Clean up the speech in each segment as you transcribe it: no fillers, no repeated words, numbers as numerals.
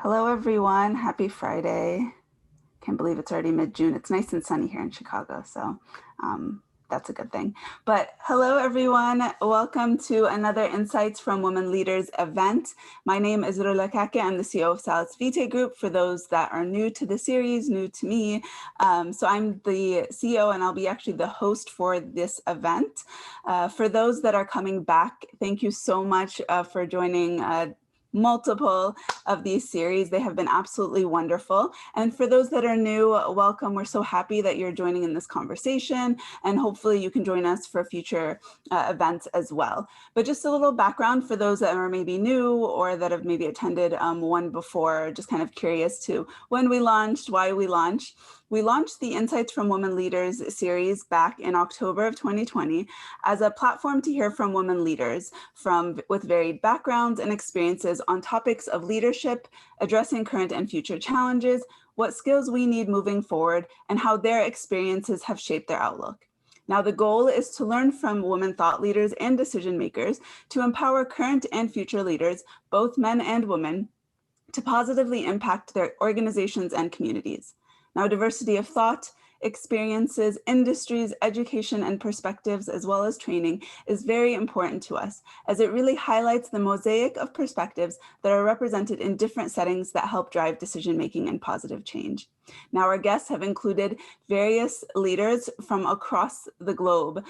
Hello, everyone. Happy Friday. Can't believe it's already mid-June. It's nice and sunny here in Chicago, so that's a good thing. But hello, everyone. Welcome to another Insights from Women Leaders event. My name is Rola Kaakeh. I'm the CEO of Salus Vitae Group, for those that are new to the series, new to me. So I'm the CEO, and I'll be actually the host for this event. For those that are coming back, thank you so much for joining multiple of these series. They have been absolutely wonderful. And for those that are new, welcome. We're so happy that you're joining in this conversation, and hopefully you can join us for future events as well. But just a little background for those that are maybe new or that have maybe attended one before, just kind of curious to when we launched, why we launched. We launched the Insights from Women Leaders series back in October of 2020 as a platform to hear from women leaders with varied backgrounds and experiences on topics of leadership, addressing current and future challenges, what skills we need moving forward, and how their experiences have shaped their outlook. Now, the goal is to learn from women thought leaders and decision makers to empower current and future leaders, both men and women, to positively impact their organizations and communities. Now, diversity of thought, experiences, industries, education, and perspectives, as well as training, is very important to us, as it really highlights the mosaic of perspectives that are represented in different settings that help drive decision-making and positive change. Now, our guests have included various leaders from across the globe,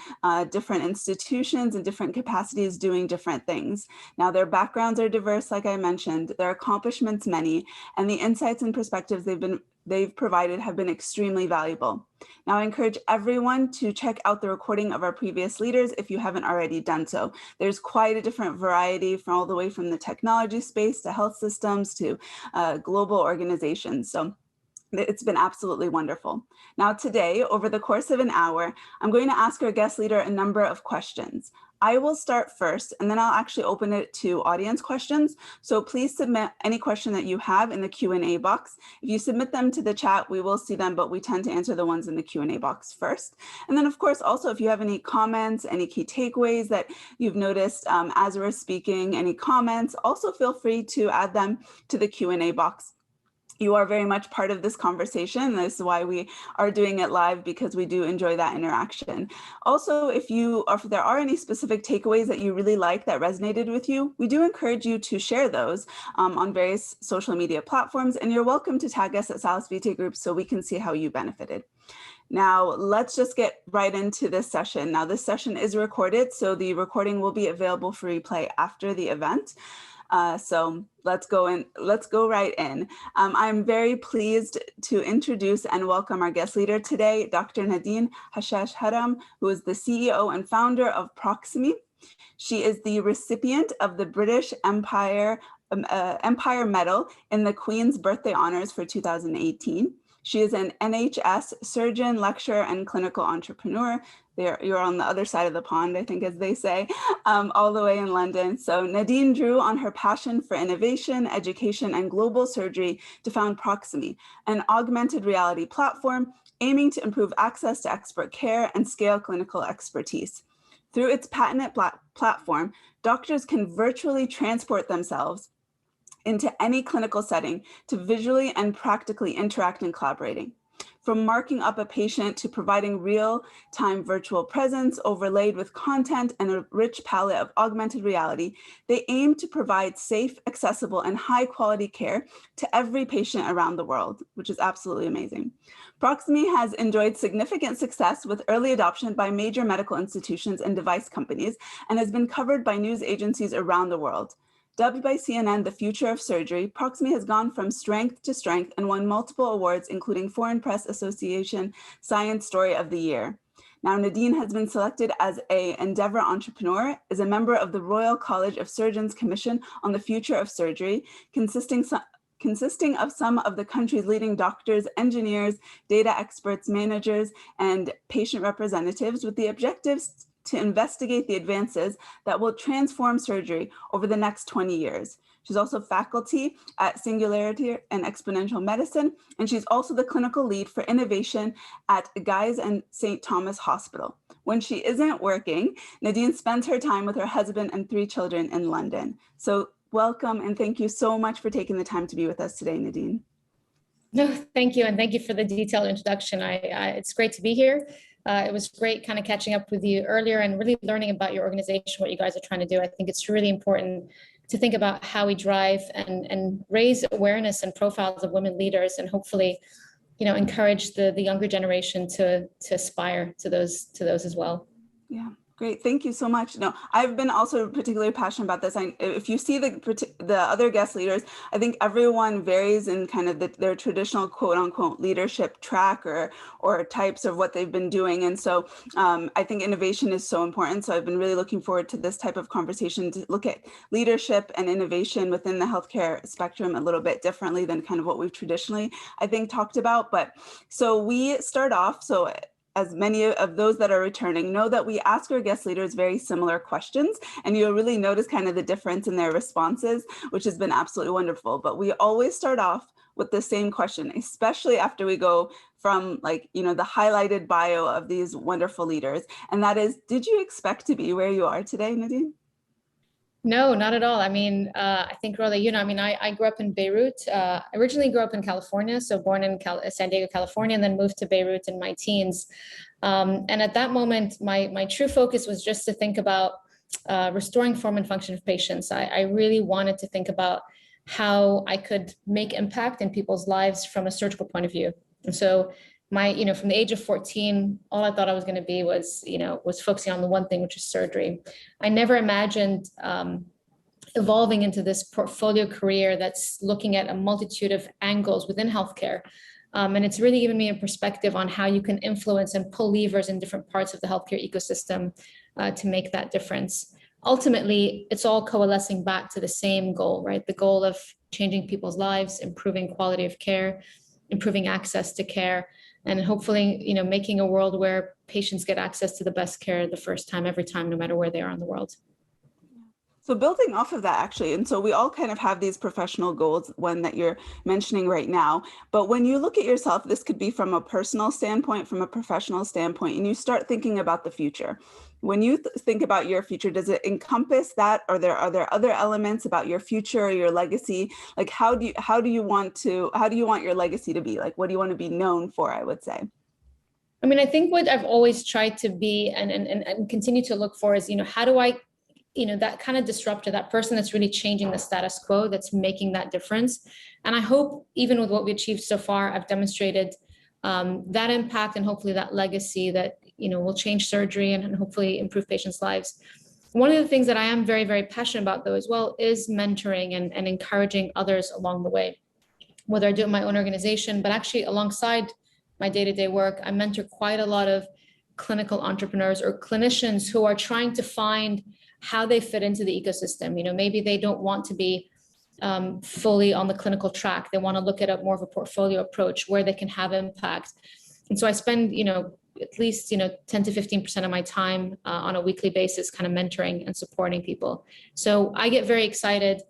different institutions and different capacities doing different things. Now, their backgrounds are diverse, like I mentioned, their accomplishments many, and the insights and perspectives they've provided have been extremely valuable. Now, I encourage everyone to check out the recording of our previous leaders if you haven't already done so. There's quite a different variety from all the way from the technology space to health systems to global organizations. So it's been absolutely wonderful. Now today, over the course of an hour, I'm going to ask our guest leader a number of questions. I will start first, and then I'll actually open it to audience questions. So please submit any question that you have in the Q&A box. If you submit them to the chat, we will see them, but we tend to answer the ones in the Q&A box first. And then, of course, also, if you have any comments, any key takeaways that you've noticed as we're speaking, any comments, also feel free to add them to the Q&A box. You are very much part of this conversation. This is why we are doing it live, because we do enjoy that interaction. Also, if there are any specific takeaways that you really like that resonated with you, we do encourage you to share those on various social media platforms. And you're welcome to tag us at Salus Vitae Group so we can see how you benefited. Now, let's just get right into this session. Now, this session is recorded, so the recording will be available for replay after the event. So let's go right in. I'm very pleased to introduce and welcome our guest leader today, Dr. Nadine Hachach-Haram, who is the CEO and founder of Proximie. She is the recipient of the British Empire Medal in the Queen's Birthday Honors for 2018. She is an NHS surgeon, lecturer, and clinical entrepreneur. You're on the other side of the pond, I think, as they say, all the way in London. So Nadine drew on her passion for innovation, education, and global surgery to found Proximie, an augmented reality platform aiming to improve access to expert care and scale clinical expertise. Through its patented platform, doctors can virtually transport themselves into any clinical setting to visually and practically interact and collaborating. From marking up a patient to providing real-time virtual presence overlaid with content and a rich palette of augmented reality, they aim to provide safe, accessible, and high-quality care to every patient around the world, which is absolutely amazing. Proximie has enjoyed significant success with early adoption by major medical institutions and device companies, and has been covered by news agencies around the world. Dubbed by CNN the future of surgery, Proximie has gone from strength to strength and won multiple awards, including Foreign Press Association Science Story of the Year. Now, Nadine has been selected as an Endeavour Entrepreneur, is a member of the Royal College of Surgeons Commission on the Future of Surgery, consisting of some of the country's leading doctors, engineers, data experts, managers, and patient representatives, with the objectives to investigate the advances that will transform surgery over the next 20 years. She's also faculty at Singularity Exponential Medicine, and she's also the clinical lead for innovation at Guy's and St. Thomas Hospital. When she isn't working, Nadine spends her time with her husband and 3 children in London. So welcome, and thank you so much for taking the time to be with us today, Nadine. No, thank you. And thank you for the detailed introduction. It's great to be here. It was great kind of catching up with you earlier and really learning about your organization, what you guys are trying to do. I think it's really important to think about how we drive and raise awareness and profiles of women leaders, and hopefully, encourage the younger generation to aspire to those as well. Yeah. Great. Thank you so much. No, I've been also particularly passionate about this. If you see the other guest leaders, I think everyone varies in kind of their traditional quote unquote leadership track or types of what they've been doing. And so I think innovation is so important. So I've been really looking forward to this type of conversation to look at leadership and innovation within the healthcare spectrum a little bit differently than kind of what we've traditionally, I think, talked about. But so we start off, so as many of those that are returning know that we ask our guest leaders very similar questions, and you'll really notice kind of the difference in their responses, which has been absolutely wonderful. But we always start off with the same question, especially after we go from the highlighted bio of these wonderful leaders. And that is, did you expect to be where you are today, Nadine? No, not at all. I mean, I think, Rola, I grew up in Beirut. I originally grew up in California, so born in San Diego, California, and then moved to Beirut in my teens. And at that moment, my true focus was just to think about restoring form and function of patients. I really wanted to think about how I could make impact in people's lives from a surgical point of view. And so from the age of 14, all I thought I was going to be was focusing on the one thing, which is surgery. I never imagined evolving into this portfolio career that's looking at a multitude of angles within healthcare. And it's really given me a perspective on how you can influence and pull levers in different parts of the healthcare ecosystem to make that difference. Ultimately, it's all coalescing back to the same goal, right? The goal of changing people's lives, improving quality of care, improving access to care, and hopefully, making a world where patients get access to the best care the first time, every time, no matter where they are in the world. So building off of that, actually, and so we all kind of have these professional goals, one that you're mentioning right now, but when you look at yourself, this could be from a personal standpoint, from a professional standpoint, and you start thinking about the future. When you think about your future, does it encompass that, or are there other elements about your future or your legacy? Like, how do you want your legacy to be? Like, what do you want to be known for, I would say? I mean, I think what I've always tried to be and continue to look for is, how do I, that kind of disruptor, that person that's really changing the status quo, that's making that difference. And I hope even with what we achieved so far, I've demonstrated that impact and hopefully that legacy that, will change surgery and hopefully improve patients' lives. One of the things that I am very, very passionate about, though, as well, is mentoring and encouraging others along the way, whether I do it in my own organization, but actually alongside my day-to-day work, I mentor quite a lot of clinical entrepreneurs or clinicians who are trying to find how they fit into the ecosystem. Maybe they don't want to be fully on the clinical track. They want to look at a more of a portfolio approach where they can have impact. And so I spend, at least, 10 to 15% of my time on a weekly basis, kind of mentoring and supporting people. So I get very excited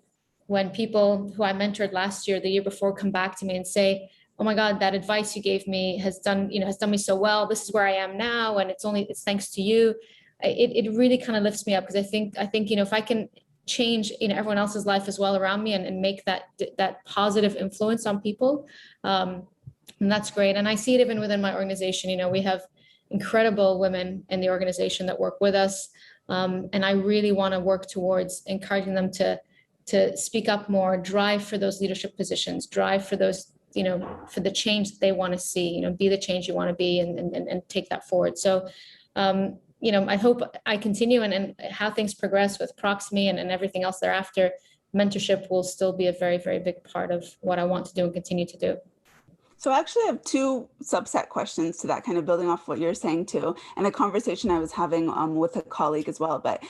when people who I mentored last year, the year before, come back to me and say, oh my God, that advice you gave me has done me so well. This is where I am now. And it's thanks to you. It really kind of lifts me up, because I think, if I can change, everyone else's life as well around me and make that positive influence on people, and that's great. And I see it even within my organization. We have incredible women in the organization that work with us. And I really want to work towards encouraging them to speak up more, drive for those leadership positions, drive for those, for the change that they want to see, be the change you want to be, and take that forward. So, I hope I continue and how things progress with Proximie and everything else thereafter, mentorship will still be a very, very big part of what I want to do and continue to do. So I actually have two subset questions to that, kind of building off what you're saying too, and a conversation I was having with a colleague as well. But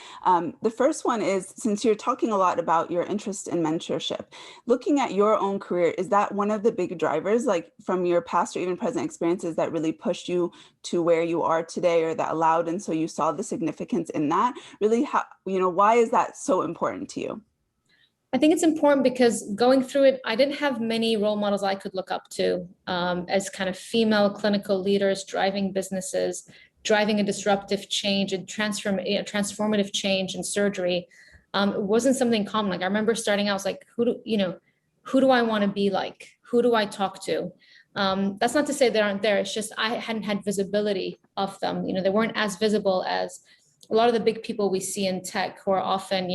the first one is, since you're talking a lot about your interest in mentorship, looking at your own career, is that one of the big drivers, like from your past or even present experiences, that really pushed you to where you are today, or that allowed, and so you saw the significance in that? Really, why is that so important to you? I think it's important because going through it, I didn't have many role models I could look up to as kind of female clinical leaders driving businesses, driving a disruptive change and transformative change in surgery. It wasn't something common. Like I remember starting out, I was like, who do I want to be like? Who do I talk to? That's not to say they aren't there. It's just I hadn't had visibility of them. They weren't as visible as a lot of the big people we see in tech, who are often,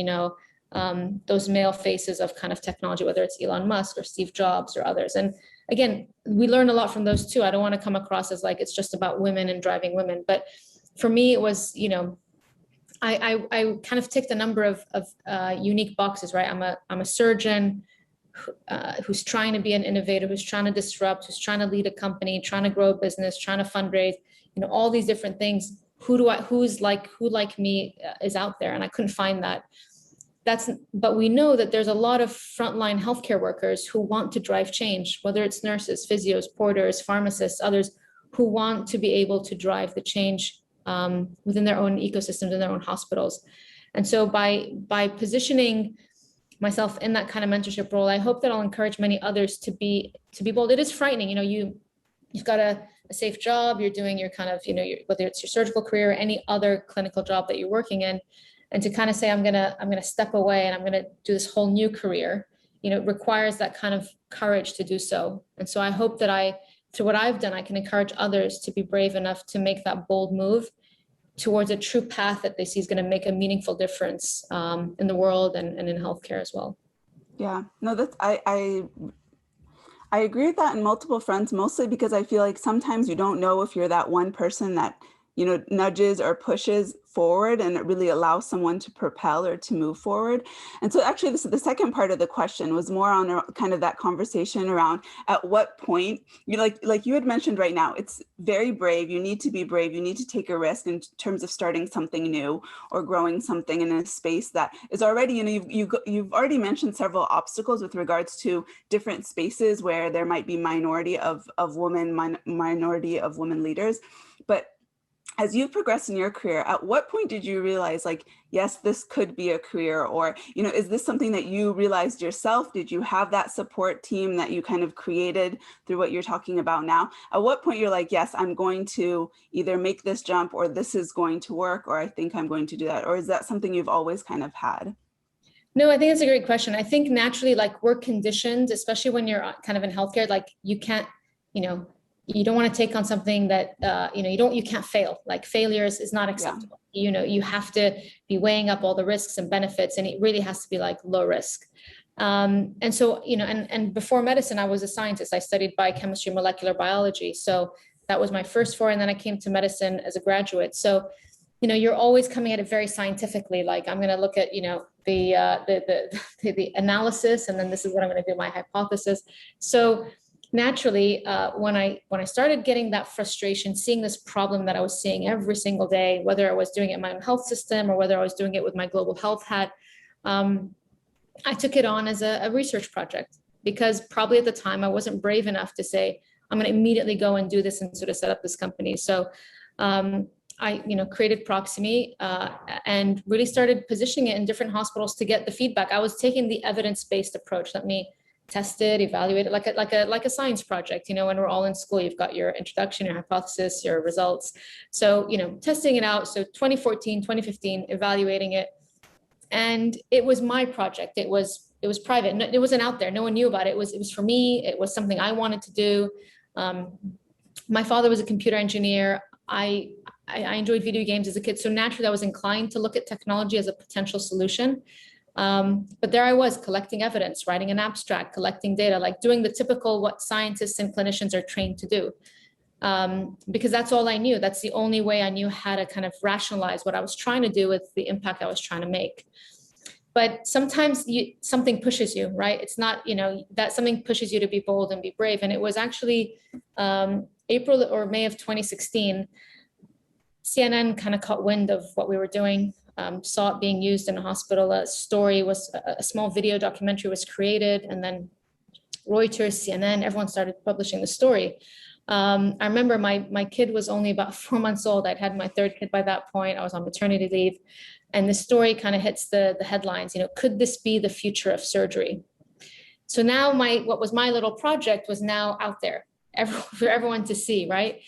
those male faces of kind of technology, whether it's Elon Musk or Steve Jobs or others. And again, we learn a lot from those too. I don't want to come across as like it's just about women and driving women, but for me, it was, I kind of ticked a number of unique boxes, right? I'm a surgeon who's trying to be an innovator, who's trying to disrupt, who's trying to lead a company, trying to grow a business, trying to fundraise, all these different things. Who like me is out there? And I couldn't find that. But we know that there's a lot of frontline healthcare workers who want to drive change, whether it's nurses, physios, porters, pharmacists, others who want to be able to drive the change within their own ecosystems, in their own hospitals. And so by positioning myself in that kind of mentorship role, I hope that I'll encourage many others to be bold. It is frightening, you've got a safe job, you're doing your kind of, whether it's your surgical career or any other clinical job that you're working in, and to kind of say, I'm gonna step away and I'm gonna do this whole new career, it requires that kind of courage to do so. And so I hope that through what I've done, I can encourage others to be brave enough to make that bold move towards a true path that they see is going to make a meaningful difference in the world and in healthcare as well. Yeah, no, I agree with that in multiple fronts, mostly because I feel like sometimes you don't know if you're that one person that, nudges or pushes forward and it really allows someone to propel or to move forward. And so actually the second part of the question was more on kind of that conversation around at what point, like you had mentioned right now, it's very brave. You need to be brave. You need to take a risk in terms of starting something new or growing something in a space that is already, you've already mentioned several obstacles with regards to different spaces where there might be minority of women, minority of women leaders. But as you've progressed in your career, at what point did you realize, like, yes, this could be a career? Or, is this something that you realized yourself? Did you have that support team that you kind of created through what you're talking about now? At what point you're like, yes, I'm going to either make this jump, or this is going to work, or I think I'm going to do that? Or is that something you've always kind of had? No, I think it's a great question. I think naturally, like, we're conditioned, especially when you're kind of in healthcare, like you can't, you don't want to take on something that, you can't fail. Like failures is not acceptable. Yeah. You have to be weighing up all the risks and benefits, and it really has to be like low risk. And so, and before medicine, I was a scientist. I studied biochemistry, molecular biology. So that was my first foray. And then I came to medicine as a graduate. So, you're always coming at it very scientifically. Like I'm going to look at, the analysis, and then this is what I'm going to do, my hypothesis. So naturally, when I started getting that frustration, seeing this problem that I was seeing every single day, whether I was doing it in my own health system or whether I was doing it with my global health hat, I took it on as a research project, because probably at the time I wasn't brave enough to say, I'm going to immediately go and do this and sort of set up this company. So I created Proximie and really started positioning it in different hospitals to get the feedback. I was taking the evidence-based approach. Let me test it, evaluate it like a science project. When we're all in school, you've got your introduction, your hypothesis, your results. So, testing it out. So 2014, 2015, evaluating it. And it was my project. It was private. It wasn't out there. No one knew about it. It was for me. It was something I wanted to do. My father was a computer engineer. I enjoyed video games as a kid. So naturally I was inclined to look at technology as a potential solution. But there I was collecting evidence, writing an abstract, collecting data, like doing the typical what scientists and clinicians are trained to do. Because that's all I knew. That's the only way I knew how to kind of rationalize what I was trying to do with the impact I was trying to make. But sometimes something pushes you, right? It's not, that something pushes you to be bold and be brave. And it was actually April or May of 2016, CNN kind of caught wind of what we were doing. Saw it being used in a hospital. A small video documentary was created, and then Reuters, CNN, everyone started publishing the story. I remember my kid was only about 4 months old. I'd had my third kid by that point. I was on maternity leave, and the story kind of hits the headlines. Could this be the future of surgery? So now what was my little project was now out there for everyone to see, right?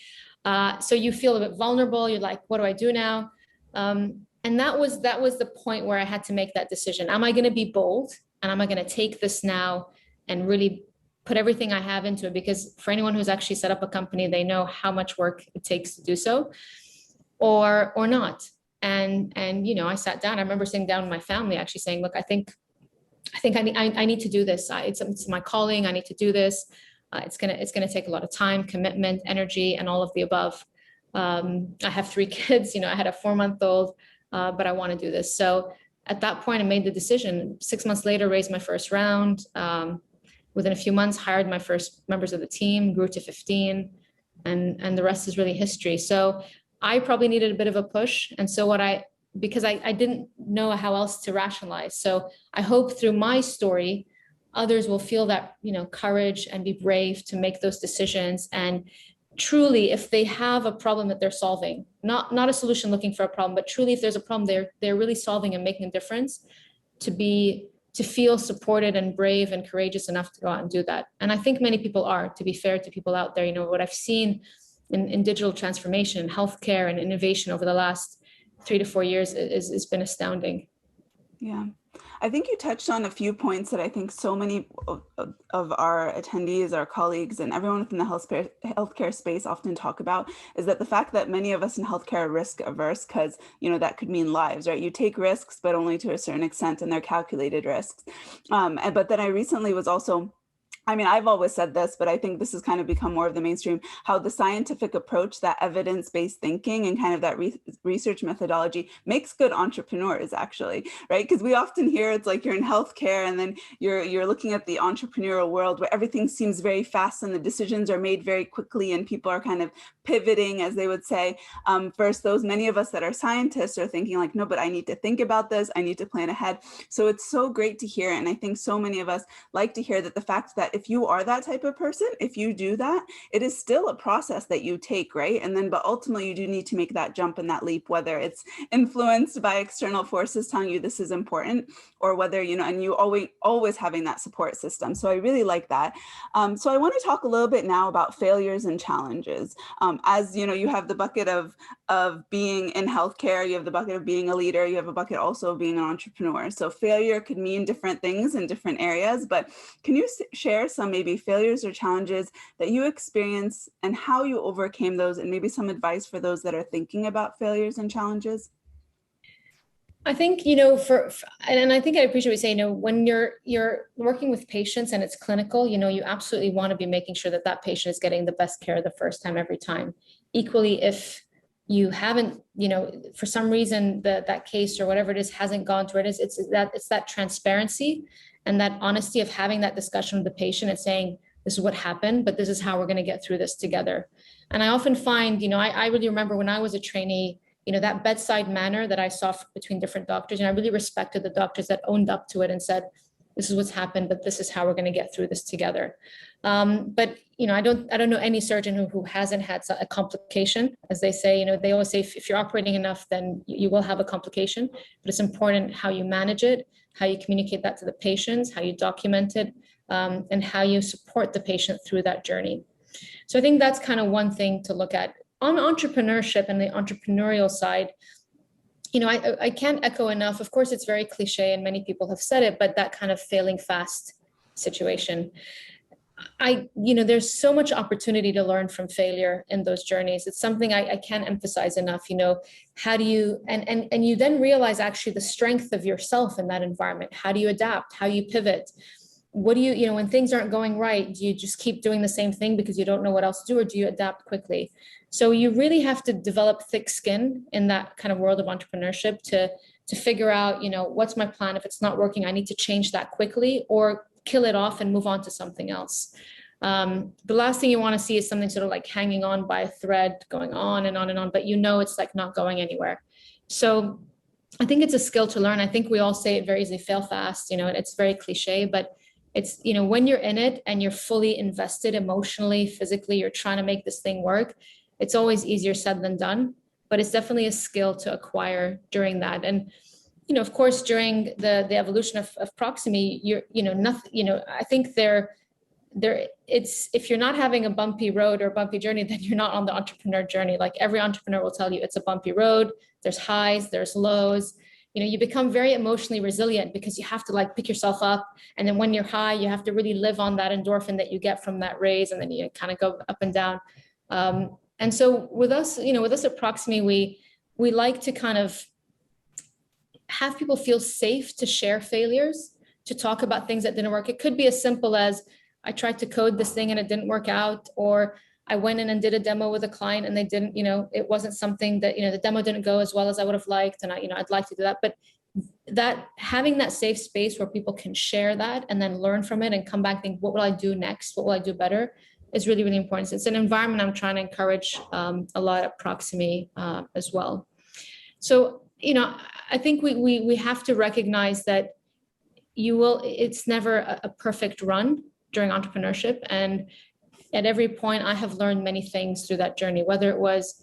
So you feel a bit vulnerable. You're like, what do I do now? And And that was the point where I had to make that decision. Am I going to be bold, and am I going to take this now and really put everything I have into it? Because for anyone who's actually set up a company, they know how much work it takes to do so, or not. And I sat down. I remember sitting down with my family, actually saying, look, I think I need to do this. It's my calling. I need to do this. It's gonna take a lot of time, commitment, energy, and all of the above. I have 3 kids. I had a 4-month-old, but I want to do this. So at that point, I made the decision. 6 months later, raised my first round. Within a few months, hired my first members of the team, grew to 15, and the rest is really history. So I probably needed a bit of a push. And so because I didn't know how else to rationalize. So I hope through my story, others will feel that, courage and be brave to make those decisions. And truly, if they have a problem that they're solving, not a solution looking for a problem, but truly if there's a problem they're really solving and making a difference, to feel supported and brave and courageous enough to go out and do that. And I think many people are, to be fair to people out there. What I've seen in digital transformation, healthcare, and innovation over the last 3 to 4 years has been astounding. Yeah. I think you touched on a few points that I think so many of our attendees, our colleagues, and everyone within the healthcare space often talk about, is that the fact that many of us in healthcare are risk averse, because, that could mean lives, right? You take risks, but only to a certain extent, and they're calculated risks. But then I recently was also, I've always said this, but I think this has kind of become more of the mainstream, how the scientific approach, that evidence-based thinking and kind of that research methodology makes good entrepreneurs, actually, right? Because we often hear it's like you're in healthcare and then you're looking at the entrepreneurial world where everything seems very fast and the decisions are made very quickly and people are kind of pivoting, as they would say. First, many of us that are scientists are thinking like, no, but I need to think about this. I need to plan ahead. So it's so great to hear. And I think so many of us like to hear that the fact that if you are that type of person, if you do that, it is still a process that you take, right? And then, but ultimately you do need to make that jump and that leap, whether it's influenced by external forces telling you this is important, or whether, and you always having that support system. So I really like that. So I want to talk a little bit now about failures and challenges. As you have the bucket of being in healthcare, you have the bucket of being a leader, you have a bucket also of being an entrepreneur. So failure could mean different things in different areas, but can you share some maybe failures or challenges that you experienced and how you overcame those, and maybe some advice for those that are thinking about failures and challenges? I think, and I think I appreciate what you say, when you're working with patients and it's clinical, you absolutely want to be making sure that that patient is getting the best care the first time, every time. Equally, if you haven't, for some reason that case or whatever it is hasn't gone to where it is, it's that transparency and that honesty of having that discussion with the patient and saying, this is what happened, but this is how we're going to get through this together. And I often find, I really remember when I was a trainee, that bedside manner that I saw between different doctors. And I really respected the doctors that owned up to it and said, this is what's happened, but this is how we're going to get through this together. But, I don't know any surgeon who hasn't had a complication, as they say. They always say, if you're operating enough, then you will have a complication, but it's important how you manage it, how you communicate that to the patients, how you document it, and how you support the patient through that journey. So I think that's kind of one thing to look at. On entrepreneurship and the entrepreneurial side, I can't echo enough. Of course, it's very cliche and many people have said it, but that kind of failing fast situation. There's so much opportunity to learn from failure in those journeys. It's something I can't emphasize enough. How do you, and you then realize actually the strength of yourself in that environment. How do you adapt? How you pivot? What do you, when things aren't going right, do you just keep doing the same thing because you don't know what else to do, or do you adapt quickly? So you really have to develop thick skin in that kind of world of entrepreneurship to figure out, what's my plan? If it's not working, I need to change that quickly or kill it off and move on to something else. The last thing you want to see is something sort of like hanging on by a thread, going on and on and on, but it's like not going anywhere. So I think it's a skill to learn. I think we all say it very easily, fail fast, it's very cliche, but it's, when you're in it and you're fully invested emotionally, physically, you're trying to make this thing work. It's always easier said than done, but it's definitely a skill to acquire during that. And, of course, during the evolution of Proximie, nothing, I think if you're not having a bumpy road or bumpy journey, then you're not on the entrepreneur journey. Like every entrepreneur will tell you, it's a bumpy road. There's highs, there's lows. You become very emotionally resilient because you have to like pick yourself up. And then when you're high, you have to really live on that endorphin that you get from that raise. And then you kind of go up and down. And so with us, at Proximie, we like to kind of have people feel safe to share failures, to talk about things that didn't work. It could be as simple as, I tried to code this thing and it didn't work out, or I went in and did a demo with a client and they didn't, it wasn't something that, the demo didn't go as well as I would have liked. And I'd like to do that. But that having that safe space where people can share that and then learn from it and come back and think, what will I do next? What will I do better? Is really, really important. So it's an environment I'm trying to encourage a lot at Proximie as well. So, I think we have to recognize that it's never a perfect run during entrepreneurship. And at every point, I have learned many things through that journey, whether it was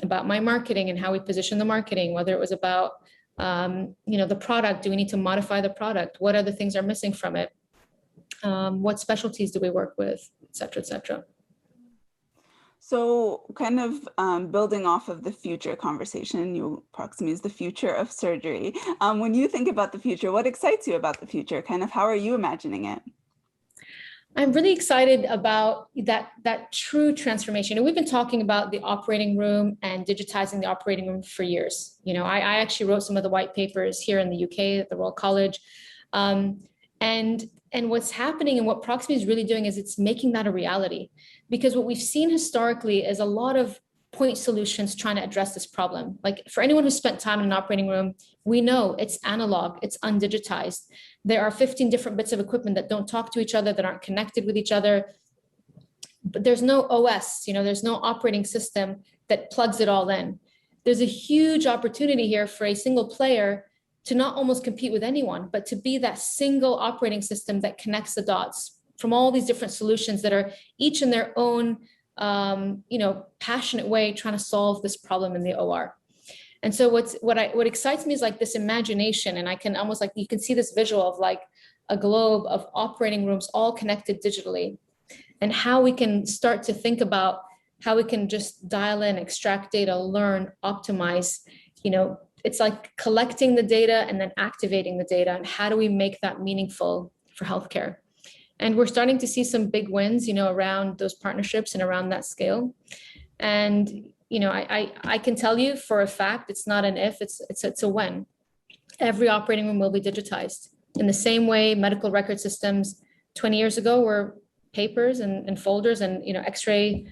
about my marketing and how we position the marketing, whether it was about, the product, do we need to modify the product? What other things are missing from it? What specialties do we work with, et cetera, et cetera. So kind of building off of the future conversation, Proximie is the future of surgery. When you think about the future, what excites you about the future? Kind of how are you imagining it? I'm really excited about that true transformation. And we've been talking about the operating room and digitizing the operating room for years. I actually wrote some of the white papers here in the UK at the Royal College. And what's happening and what Proximie is really doing is it's making that a reality. Because what we've seen historically is a lot of point solutions trying to address this problem. Like for anyone who's spent time in an operating room, we know it's analog, it's undigitized. There are 15 different bits of equipment that don't talk to each other, that aren't connected with each other. But there's no OS, there's no operating system that plugs it all in. There's a huge opportunity here for a single player to not almost compete with anyone, but to be that single operating system that connects the dots from all these different solutions that are each in their own, passionate way trying to solve this problem in the OR. And so what excites me is like this imagination, and I can almost you can see this visual of like a globe of operating rooms all connected digitally, and how we can start to think about how we can just dial in, extract data, learn, optimize. It's like collecting the data and then activating the data, and how do we make that meaningful for healthcare? And we're starting to see some big wins, around those partnerships and around that scale. And I can tell you for a fact, it's not an if, it's a when. Every operating room will be digitized. In the same way medical record systems 20 years ago were papers and folders and X-ray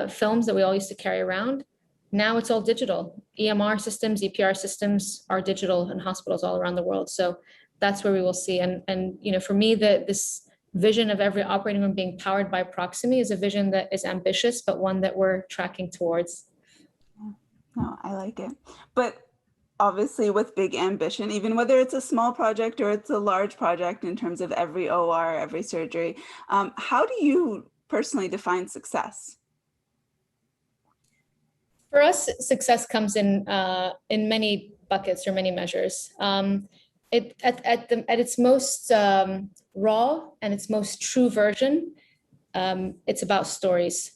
films that we all used to carry around. Now it's all digital. EMR systems, EPR systems are digital in hospitals all around the world. So that's where we will see. And for me, this vision of every operating room being powered by Proximie is a vision that is ambitious, but one that we're tracking towards. No, I like it. But obviously with big ambition, even whether it's a small project or it's a large project in terms of every OR, every surgery, how do you personally define success? For us, success comes in many buckets or many measures. At its most raw and its most true version, it's about stories.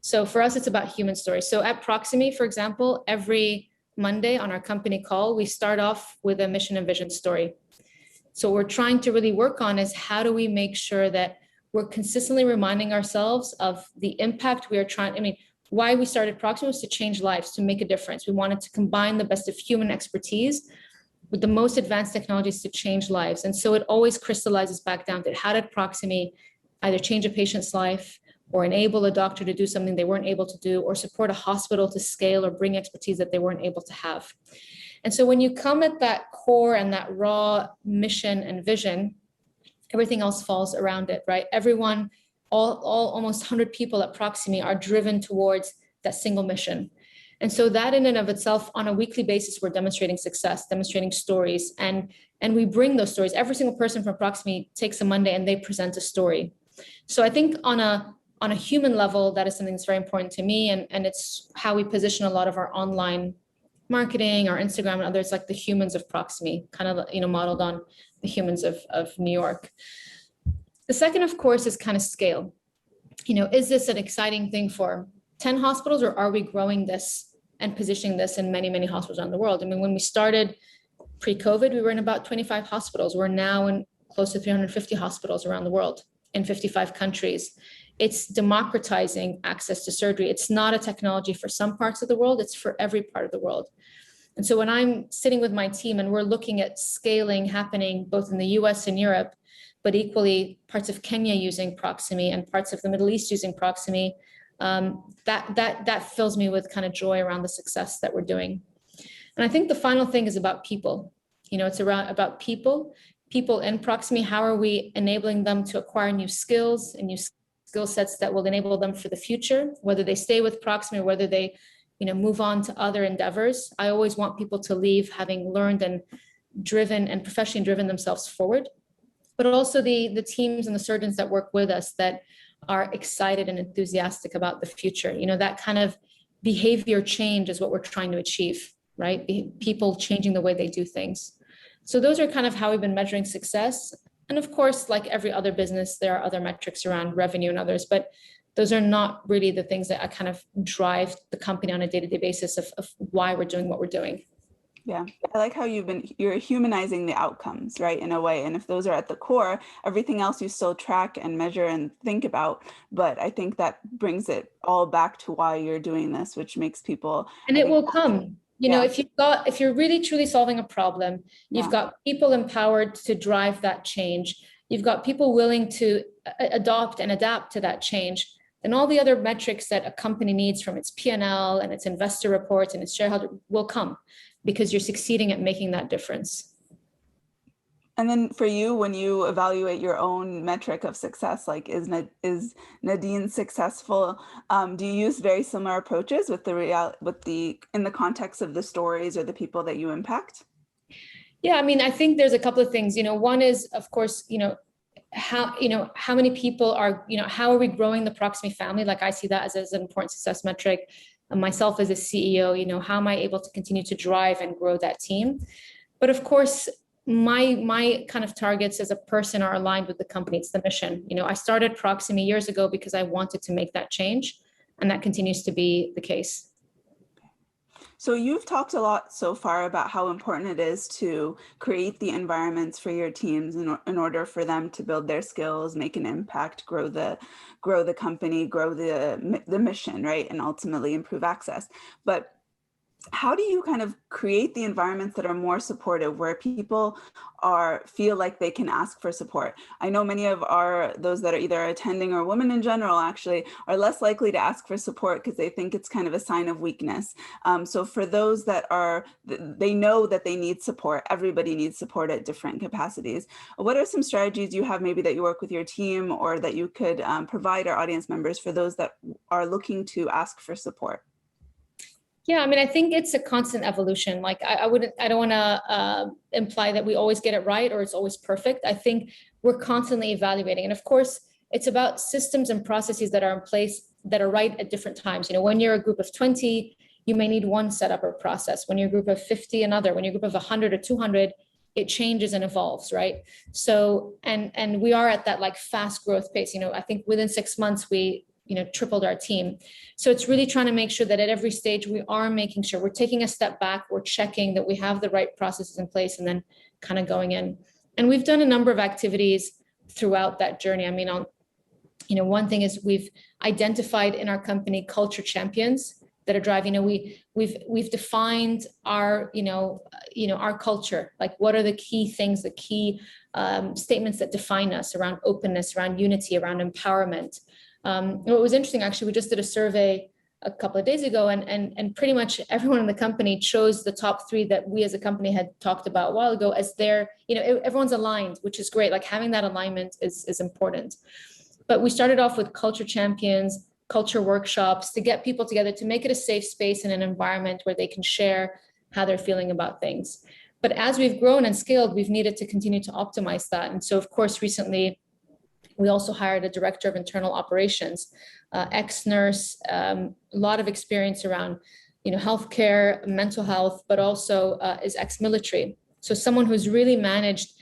So for us, it's about human stories. So at Proximie, for example, every Monday on our company call, we start off with a mission and vision story. So what we're trying to really work on is how do we make sure that we're consistently reminding ourselves of the impact we are trying, why we started Proximie was to change lives, to make a difference. We wanted to combine the best of human expertise with the most advanced technologies to change lives. And so it always crystallizes back down to how did Proximie either change a patient's life or enable a doctor to do something they weren't able to do, or support a hospital to scale or bring expertise that they weren't able to have. And so when you come at that core and that raw mission and vision, everything else falls around it, right? Everyone, almost 100 people at Proximie are driven towards that single mission. And so that in and of itself, on a weekly basis, we're demonstrating success, demonstrating stories, and we bring those stories. Every single person from Proximie takes a Monday and they present a story. So I think on a human level, that is something that's very important to me, and it's how we position a lot of our online marketing, our Instagram and others, like the humans of Proximie, kind of modeled on the humans of New York. The second, of course, is kind of scale. Is this an exciting thing for 10 hospitals, or are we growing this and positioning this in many, many hospitals around the world? I mean, when we started pre-COVID, we were in about 25 hospitals. We're now in close to 350 hospitals around the world in 55 countries. It's democratizing access to surgery. It's not a technology for some parts of the world, it's for every part of the world. And so when I'm sitting with my team and we're looking at scaling happening both in the US and Europe, but equally parts of Kenya using Proximie and parts of the Middle East using Proximie, that fills me with kind of joy around the success that we're doing. And I think the final thing is about people. It's about people in Proximie. How are we enabling them to acquire new skills and new skill sets that will enable them for the future, whether they stay with Proximie or whether they move on to other endeavors. I always want people to leave having learned and driven and professionally driven themselves forward, but also the teams and the surgeons that work with us that are excited and enthusiastic about the future. That kind of behavior change is what we're trying to achieve, right? People changing the way they do things. So those are kind of how we've been measuring success. And of course, like every other business, there are other metrics around revenue and others, but those are not really the things that kind of drive the company on a day-to-day basis of why we're doing what we're doing. Yeah, I like how you're humanizing the outcomes, right, in a way. And if those are at the core, everything else you still track and measure and think about. But I think that brings it all back to why you're doing this, which makes people. And it will come. If you're really truly solving a problem, you've got people empowered to drive that change. You've got people willing to adopt and adapt to that change. And all the other metrics that a company needs from its P&L and its investor reports and its shareholder will come because you're succeeding at making that difference. And then for you, when you evaluate your own metric of success, like is Nadine successful? Do you use very similar approaches in the context of the stories or the people that you impact? Yeah, I mean, I think there's a couple of things. One is, of course, how many people are, how are we growing the Proximie family? Like I see that as an important success metric. And myself as a CEO, how am I able to continue to drive and grow that team? But of course, my kind of targets as a person are aligned with the company. It's the mission. I started Proximie years ago because I wanted to make that change, and that continues to be the case. So you've talked a lot so far about how important it is to create the environments for your teams in order for them to build their skills, make an impact, grow the company, grow the mission, right? And ultimately improve access. But how do you kind of create the environments that are more supportive, where people feel like they can ask for support? I know many of those that are either attending or women in general actually are less likely to ask for support because they think it's kind of a sign of weakness. So for those that they know that they need support, everybody needs support at different capacities. What are some strategies you have maybe that you work with your team or that you could provide our audience members for those that are looking to ask for support? Yeah, I mean, I think it's a constant evolution. Like I don't want to imply that we always get it right or it's always perfect. I think we're constantly evaluating. And of course, it's about systems and processes that are in place that are right at different times. When you're a group of 20, you may need one setup or process. When you're a group of 50, another. When you're a group of 100 or 200, it changes and evolves, right? So, and we are at that like fast growth pace. I think within 6 months, we tripled our team. So it's really trying to make sure that at every stage we are making sure we're taking a step back, we're checking that we have the right processes in place and then kind of going in. And we've done a number of activities throughout that journey. I mean, one thing is we've identified in our company culture champions that are driving. We've defined our our culture. Like, what are the key things, the key statements that define us around openness, around unity, around empowerment. What was interesting, actually, we just did a survey a couple of days ago, and pretty much everyone in the company chose the top 3 that we as a company had talked about a while ago as their, everyone's aligned, which is great. Like having that alignment is important. But we started off with culture champions, culture workshops to get people together, to make it a safe space and an environment where they can share how they're feeling about things. But as we've grown and scaled, we've needed to continue to optimize that. And so, of course, recently, we also hired a director of internal operations, ex-nurse, a lot of experience around, healthcare, mental health, but also is ex-military. So someone who's really managed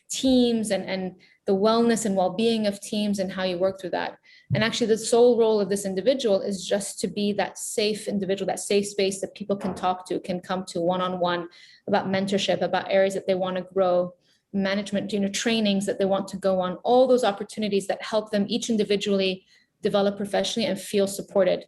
teams and the wellness and well-being of teams and how you work through that. And actually the sole role of this individual is just to be that safe individual, that safe space that people can talk to, can come to one-on-one about mentorship, about areas that they want to grow, management, trainings that they want to go on, all those opportunities that help them each individually develop professionally and feel supported.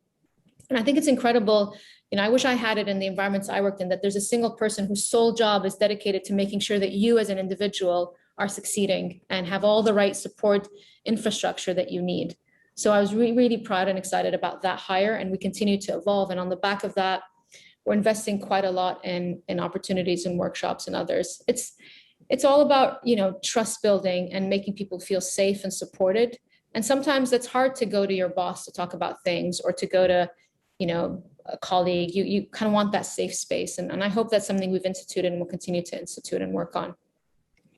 And I think it's incredible. I wish I had it in the environments I worked in, that there's a single person whose sole job is dedicated to making sure that you as an individual are succeeding and have all the right support infrastructure that you need. So I was really proud and excited about that hire, and we continue to evolve. And on the back of that, we're investing quite a lot in opportunities and workshops and others. It's all about, trust building and making people feel safe and supported. And sometimes it's hard to go to your boss to talk about things, or to go to, a colleague. You kind of want that safe space. And I hope that's something we've instituted and will continue to institute and work on.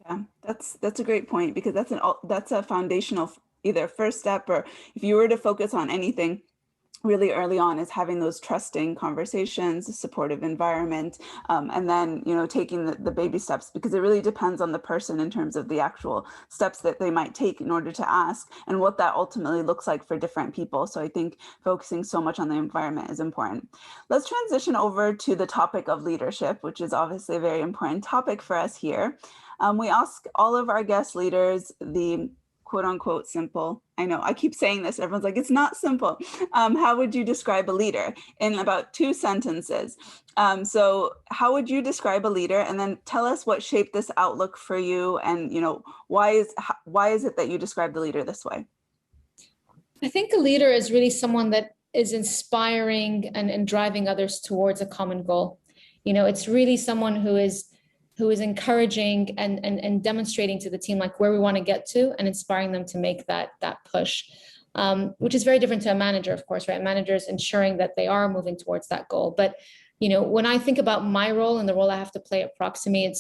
Yeah, that's a great point, because that's a foundational either first step, or if you were to focus on anything really early on, is having those trusting conversations, a supportive environment, and then, taking the baby steps, because it really depends on the person in terms of the actual steps that they might take in order to ask, and what that ultimately looks like for different people. So I think focusing so much on the environment is important. Let's transition over to the topic of leadership, which is obviously a very important topic for us here. We ask all of our guest leaders the quote unquote simple. I know I keep saying this. Everyone's like, it's not simple. How would you describe a leader in about 2 sentences? So how would you describe a leader? And then tell us what shaped this outlook for you, and why is it that you describe the leader this way? I think a leader is really someone that is inspiring and driving others towards a common goal. It's really someone who is encouraging and demonstrating to the team like where we want to get to, and inspiring them to make that push, which is very different to a manager, of course, right? Managers ensuring that they are moving towards that goal. But when I think about my role and the role I have to play at Proximie,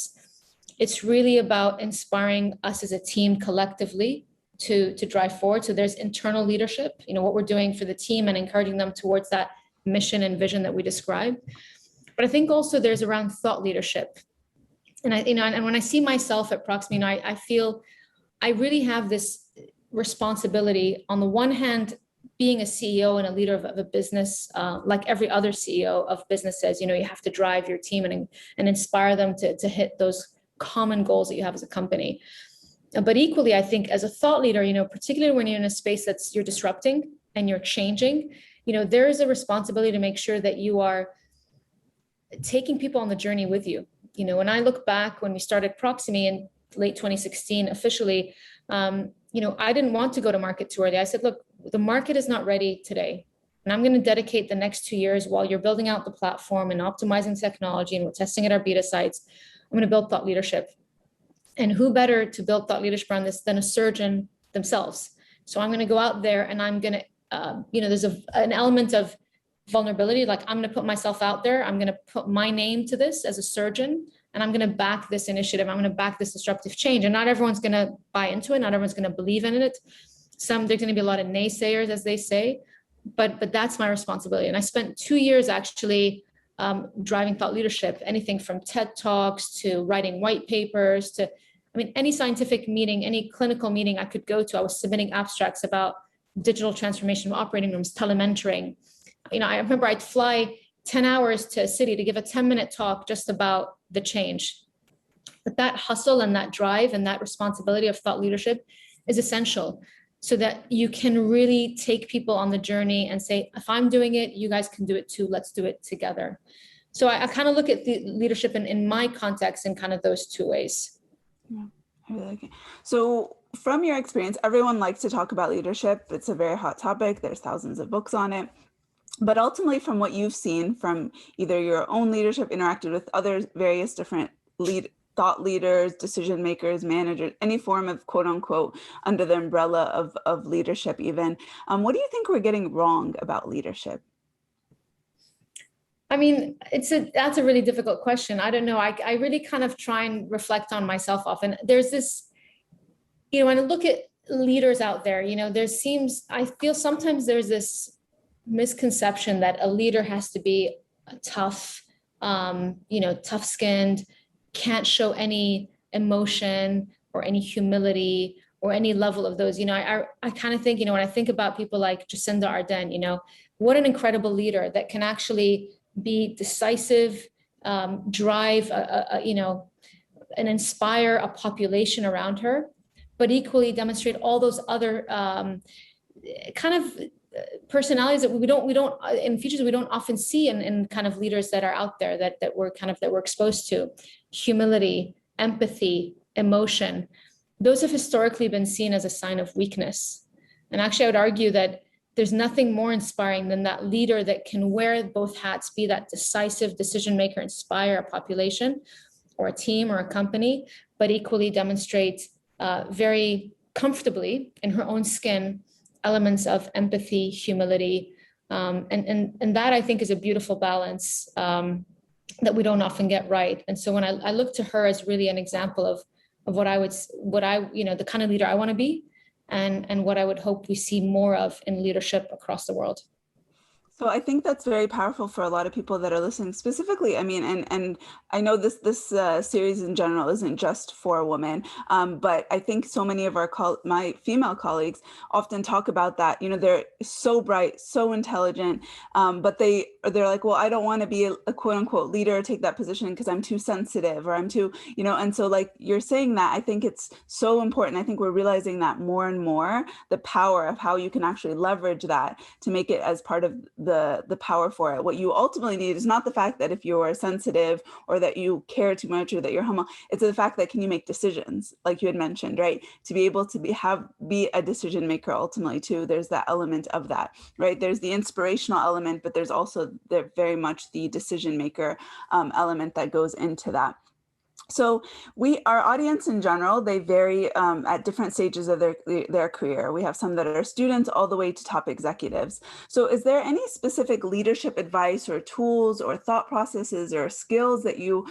it's really about inspiring us as a team collectively to drive forward. So there's internal leadership, what we're doing for the team and encouraging them towards that mission and vision that we described. But I think also there's around thought leadership. And and when I see myself at Proximie, I feel I really have this responsibility. On the one hand, being a CEO and a leader of a business, like every other CEO of businesses, you have to drive your team and inspire them to hit those common goals that you have as a company. But equally, I think as a thought leader, particularly when you're in a space you're disrupting and you're changing, there is a responsibility to make sure that you are taking people on the journey with you. When I look back, when we started Proximie in late 2016 officially, I didn't want to go to market too early. I said, look, the market is not ready today. And I'm going to dedicate the next 2 years while you're building out the platform and optimizing technology, and we're testing at our beta sites. I'm going to build thought leadership. And who better to build thought leadership around this than a surgeon themselves? So I'm going to go out there and I'm going to, there's an element of vulnerability. Like, I'm going to put myself out there. I'm going to put my name to this as a surgeon, and I'm going to back this initiative. I'm going to back this disruptive change. And not everyone's going to buy into it. Not everyone's going to believe in it. There's going to be a lot of naysayers, as they say, but that's my responsibility. And I spent 2 years actually driving thought leadership, anything from TED Talks to writing white papers to, any scientific meeting, any clinical meeting I could go to. I was submitting abstracts about digital transformation of operating rooms, telementoring. I remember I'd fly 10 hours to a city to give a 10-minute talk just about the change. But that hustle and that drive and that responsibility of thought leadership is essential, so that you can really take people on the journey and say, if I'm doing it, you guys can do it too. Let's do it together. So I kind of look at the leadership in my context in kind of those 2 ways. Yeah, I really like it. So from your experience, everyone likes to talk about leadership. It's a very hot topic. There's thousands of books on it. But ultimately, from what you've seen from either your own leadership, interacted with other various different thought leaders, decision makers, managers, any form of quote unquote under the umbrella of leadership even, what do you think we're getting wrong about leadership? That's a really difficult question. I don't know. I really kind of try and reflect on myself often. There's this, when I look at leaders out there, I feel sometimes there's this misconception that a leader has to be tough, tough-skinned, can't show any emotion or any humility or any level of those. I kind of think, when I think about people like Jacinda Ardern, what an incredible leader that can actually be decisive, drive, and inspire a population around her, but equally demonstrate all those other kind of personalities that we don't in features we don't often see in kind of leaders that are out there that we're exposed to. Humility, empathy, emotion, those have historically been seen as a sign of weakness. And actually, I would argue that there's nothing more inspiring than that leader that can wear both hats, be that decisive decision maker, inspire a population or a team or a company, but equally demonstrate very comfortably in her own skin elements of empathy, humility, and that I think is a beautiful balance that we don't often get right. And so when I look to her as really an example of what I the kind of leader I want to be, and what I would hope we see more of in leadership across the world. So I think that's very powerful for a lot of people that are listening specifically. I mean, and I know this series in general isn't just for women, but I think so many of my female colleagues often talk about that. They're so bright, so intelligent, but they're like, well, I don't want to be a quote unquote leader or take that position because I'm too sensitive or I'm too, and so like you're saying that, I think it's so important. I think we're realizing that more and more, the power of how you can actually leverage that to make it as part of the power for it. What you ultimately need is not the fact that if you're sensitive or that you care too much or that you're humble, it's the fact that can you make decisions, like you had mentioned, right? To be able to be a decision maker ultimately too. There's that element of that, right? There's the inspirational element, but there's also very much the decision maker element that goes into that. So our audience in general, they vary at different stages of their career. We have some that are students all the way to top executives. So is there any specific leadership advice or tools or thought processes or skills that you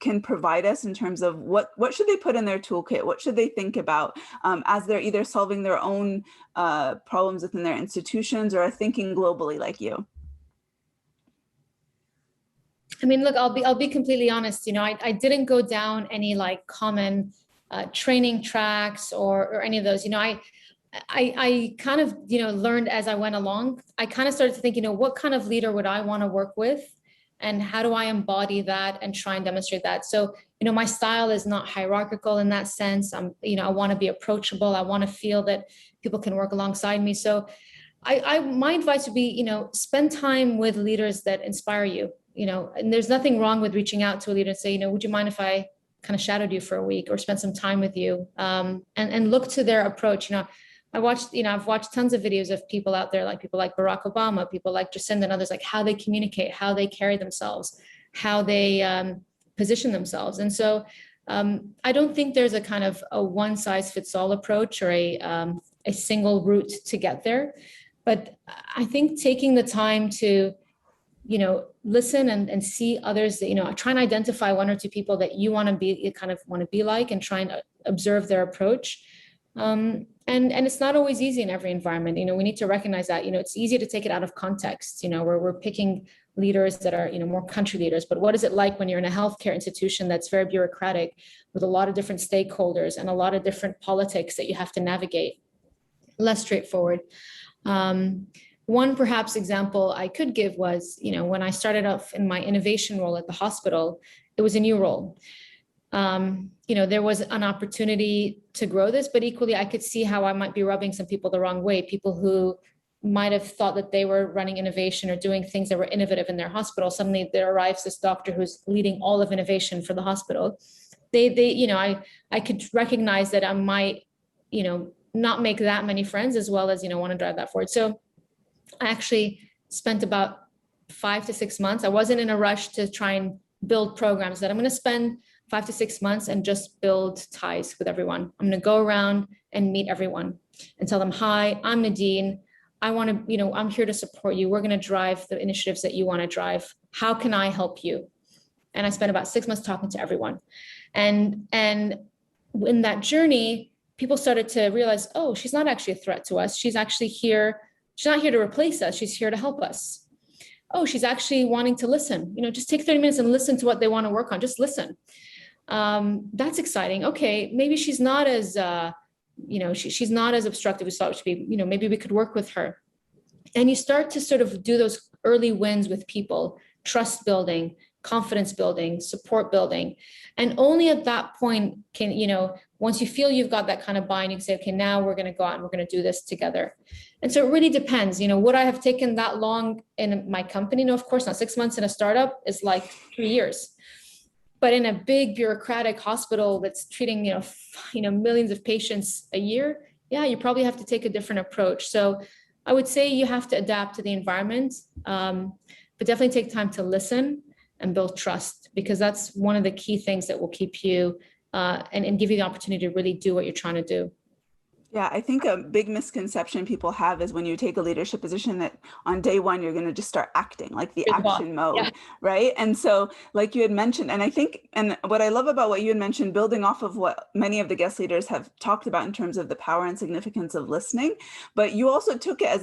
can provide us in terms of what should they put in their toolkit? What should they think about as they're either solving their own problems within their institutions or are thinking globally like you? I mean, look, I'll be completely honest. I didn't go down any like common training tracks or any of those. I kind of learned as I went along. I kind of started to think, what kind of leader would I want to work with, and how do I embody that and try and demonstrate that? So my style is not hierarchical in that sense. I want to be approachable. I want to feel that people can work alongside me. So my advice would be, spend time with leaders that inspire you. And there's nothing wrong with reaching out to a leader and say, would you mind if I kind of shadowed you for a week or spent some time with you, and look to their approach. I've watched tons of videos of people out there, like people like Barack Obama, people like Jacinda and others, like how they communicate, how they carry themselves, how they position themselves. And so I don't think there's a kind of a one size fits all approach or a single route to get there. But I think taking the time to listen and see others that, try and identify one or two people that you want to be like, and try and observe their approach. And it's not always easy in every environment. We need to recognize that, it's easy to take it out of context, where we're picking leaders that are, more country leaders. But what is it like when you're in a healthcare institution that's very bureaucratic with a lot of different stakeholders and a lot of different politics that you have to navigate? Less straightforward. One perhaps example I could give was, when I started off in my innovation role at the hospital, it was a new role. There was an opportunity to grow this, but equally I could see how I might be rubbing some people the wrong way. People who might have thought that they were running innovation or doing things that were innovative in their hospital. Suddenly there arrives this doctor who's leading all of innovation for the hospital. I could recognize that I might, not make that many friends as well as, want to drive that forward. So I actually spent about 5 to 6 months. I wasn't in a rush to try and build programs that I'm going to spend 5 to 6 months and just build ties with everyone. I'm going to go around and meet everyone and tell them, hi, I'm Nadine. I'm here to support you. We're going to drive the initiatives that you want to drive. How can I help you? And I spent about 6 months talking to everyone. And in that journey, people started to realize, oh, she's not actually a threat to us. She's actually here. She's not here to replace us. She's here to help us. Oh, she's actually wanting to listen. Just take 30 minutes and listen to what they want to work on. Just listen. That's exciting. Okay, maybe she's not as, she's not as obstructive as thought she should be. Maybe we could work with her. And you start to sort of do those early wins with people, trust building, confidence building, support building. And only at that point can, once you feel you've got that kind of buy-in, you can say, okay, now we're going to go out and we're going to do this together. And so it really depends, would I have taken that long in my company? No, of course not. 6 months in a startup is like 3 years. But in a big bureaucratic hospital that's treating, millions of patients a year, yeah, you probably have to take a different approach. So I would say you have to adapt to the environment, but definitely take time to listen and build trust, because that's one of the key things that will keep you and give you the opportunity to really do what you're trying to do. Yeah, I think a big misconception people have is when you take a leadership position that on day one, you're going to just start acting, like the action mode, yeah. Right? And so like you had mentioned, and I think, and what I love about what you had mentioned, building off of what many of the guest leaders have talked about in terms of the power and significance of listening, but you also took it as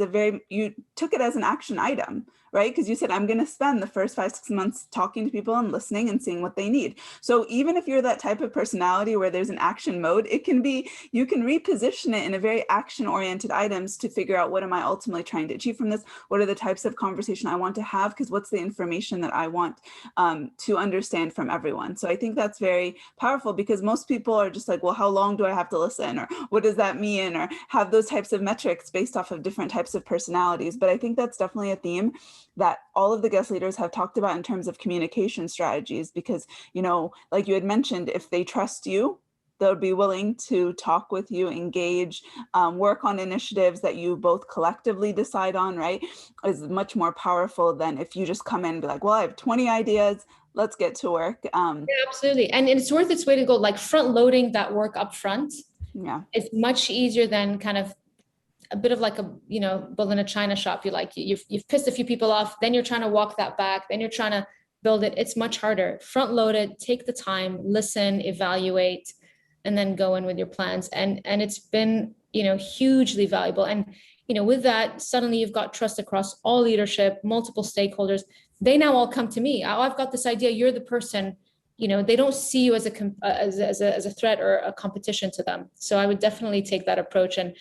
an action item, right? Because you said, I'm going to spend the first 5-6 months talking to people and listening and seeing what they need. So even if you're that type of personality where there's an action mode, it can be, you can reposition it in a very action-oriented items to figure out, what am I ultimately trying to achieve from this? What are the types of conversation I want to have? Because what's the information that I want to understand from everyone? So I think that's very powerful, because most people are just like, well, how long do I have to listen? Or what does that mean? Or have those types of metrics based off of different types of personalities. But I think that's definitely a theme that all of the guest leaders have talked about in terms of communication strategies, because, like you had mentioned, if they trust you, they'll be willing to talk with you, engage, work on initiatives that you both collectively decide on, right? Is much more powerful than if you just come in and be like, well, I have 20 ideas, let's get to work. Yeah, absolutely. And it's worth its way to go, like front loading that work up front. Yeah. It's much easier than kind of a bit of like a, build in a China shop. You've pissed a few people off, then you're trying to walk that back, then you're trying to build it. It's much harder. Front load it, take the time, listen, evaluate, and then go in with your plans. And it's been, hugely valuable. And, with that, suddenly you've got trust across all leadership, multiple stakeholders. They now all come to me. Oh, I've got this idea. You're the person. They don't see you as a threat or a competition to them. So I would definitely take that approach. And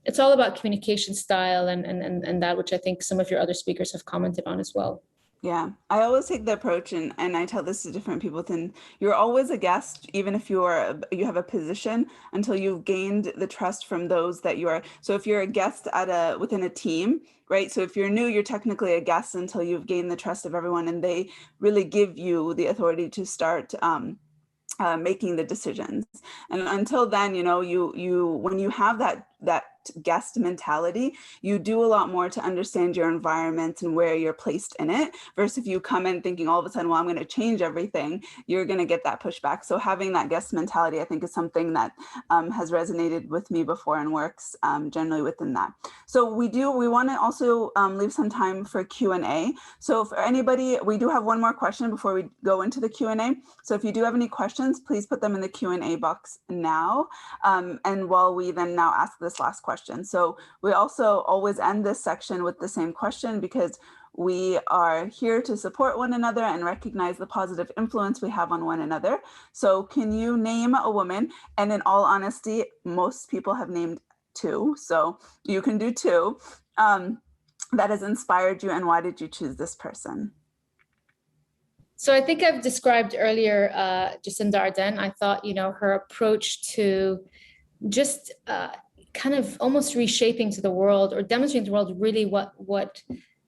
it's all about communication style and that, which I think some of your other speakers have commented on as well. Yeah, I always take the approach, and I tell this to different people, then you're always a guest, even if you have a position, until you've gained the trust from those that you are. So if you're a guest within a team, right? So if you're new, you're technically a guest until you've gained the trust of everyone, and they really give you the authority to start making the decisions. And until then, you when you have that guest mentality, you do a lot more to understand your environment and where you're placed in it, versus if you come in thinking all of a sudden, well, I'm going to change everything, you're going to get that pushback. So having that guest mentality, I think, is something that has resonated with me before and works generally within that. So we want to also leave some time for Q&A. So for anybody, we do have one more question before we go into the Q&A. So if you do have any questions, please put them in the Q&A box now. And while we then now ask this last question. So we also always end this section with the same question, because we are here to support one another and recognize the positive influence we have on one another. So can you name a woman? And in all honesty, most people have named 2. So you can do 2 that has inspired you. And why did you choose this person? So I think I've described earlier Jacinda Ardern. I thought, her approach to just kind of almost reshaping to the world, or demonstrating to the world really what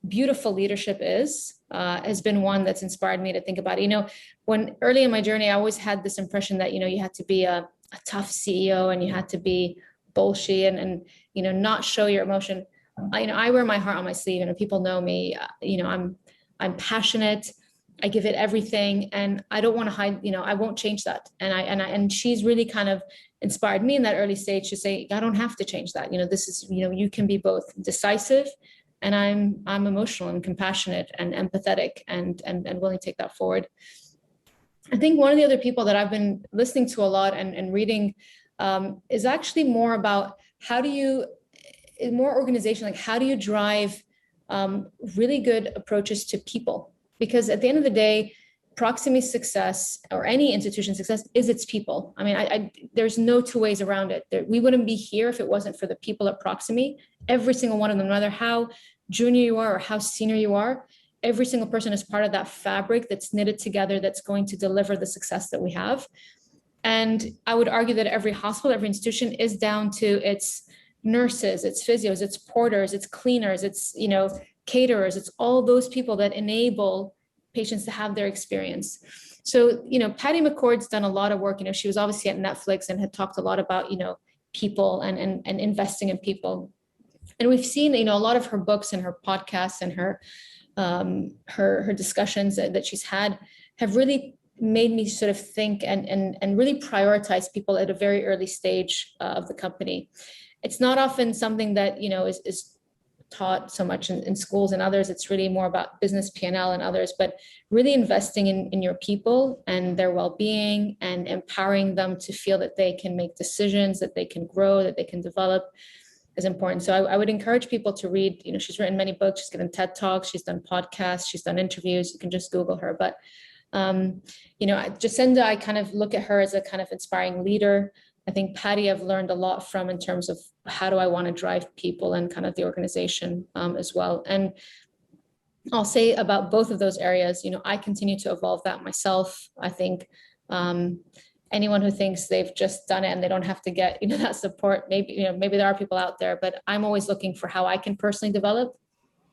beautiful leadership is, has been one that's inspired me to think about it. When early in my journey, I always had this impression that, you had to be a tough CEO, and you had to be bullshy and not show your emotion. I wear my heart on my sleeve, and people know me. I'm passionate. I give it everything, and I don't want to hide. I won't change that. And she's really kind of inspired me in that early stage to say, I don't have to change that. This is, you can be both decisive, and I'm emotional and compassionate and empathetic and willing to take that forward. I think one of the other people that I've been listening to a lot and reading is actually more about more organization, like how do you drive really good approaches to people? Because at the end of the day, Proximie's success, or any institution's success, is its people. I mean, there's no two ways around it. We wouldn't be here if it wasn't for the people at Proximie. Every single one of them, no matter how junior you are or how senior you are, every single person is part of that fabric that's knitted together, that's going to deliver the success that we have. And I would argue that every hospital, every institution is down to its nurses, its physios, its porters, its cleaners, its, caterers. It's all those people that enable patients to have their experience. So, Patty McCord's done a lot of work. She was obviously at Netflix and had talked a lot about, people and investing in people. And we've seen, a lot of her books and her podcasts and her discussions that she's had have really made me sort of think and really prioritize people at a very early stage of the company. It's not often something that, is taught so much in schools and others. It's really more about business P&L and others, but really investing in your people and their well-being and empowering them to feel that they can make decisions, that they can grow, that they can develop is important. So I would encourage people to read, she's written many books, she's given TED Talks, she's done podcasts, she's done interviews. You can just Google her. But, Jacinda, I kind of look at her as a kind of inspiring leader. I think Patty, I've learned a lot from in terms of how do I want to drive people and kind of the organization as well. And I'll say about both of those areas, I continue to evolve that myself. I think anyone who thinks they've just done it and they don't have to get, that support, maybe there are people out there, but I'm always looking for how I can personally develop.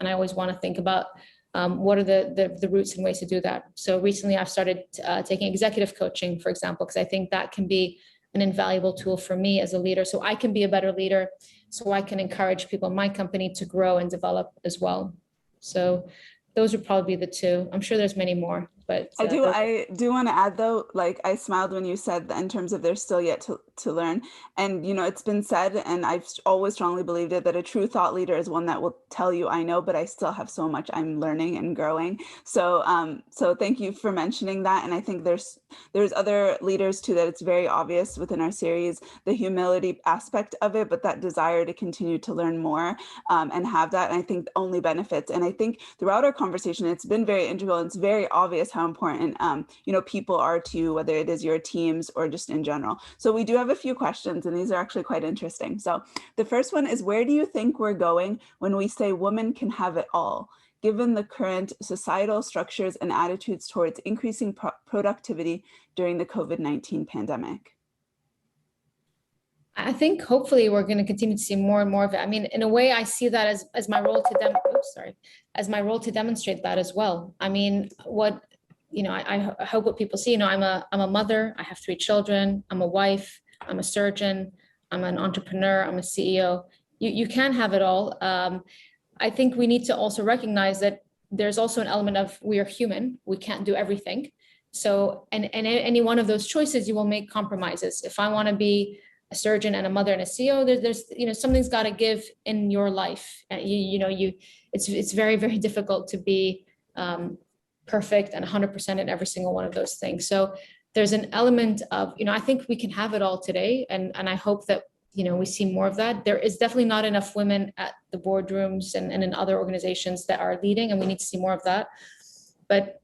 And I always want to think about what are the routes and ways to do that. So recently I've started taking executive coaching, for example, because I think that can be an invaluable tool for me as a leader, so I can be a better leader, so I can encourage people in my company to grow and develop as well. So those would probably be the two. I'm sure there's many more, but I do want to add though, like I smiled when you said that in terms of there's still yet to learn. And, it's been said, and I've always strongly believed it, that a true thought leader is one that will tell you, I know, but I still have so much I'm learning and growing. So, so thank you for mentioning that. And I think there's other leaders too, that it's very obvious within our series, the humility aspect of it, but that desire to continue to learn more and have that, and I think only benefits. And I think throughout our conversation, it's been very integral. And it's very obvious how important, people are to you, whether it is your teams or just in general. So we do have a few questions, and these are actually quite interesting. So the first one is, where do you think we're going when we say women can have it all, given the current societal structures and attitudes towards increasing productivity during the COVID-19 pandemic? I think hopefully we're going to continue to see more and more of it. I mean, in a way, I see that as my role to demonstrate that as well. I mean, I hope what people see, I'm a mother, I have 3 children, I'm a wife, I'm a surgeon, I'm an entrepreneur, I'm a CEO. You can have it all. I think we need to also recognize that there's also an element of we are human, we can't do everything. So, and any one of those choices, you will make compromises. If I want to be a surgeon and a mother and a CEO, there's something's got to give in your life. It's very, very difficult to be perfect and 100% in every single one of those things. So there's an element of, I think we can have it all today. And I hope that, we see more of that. There is definitely not enough women at the boardrooms and in other organizations that are leading, and we need to see more of that. But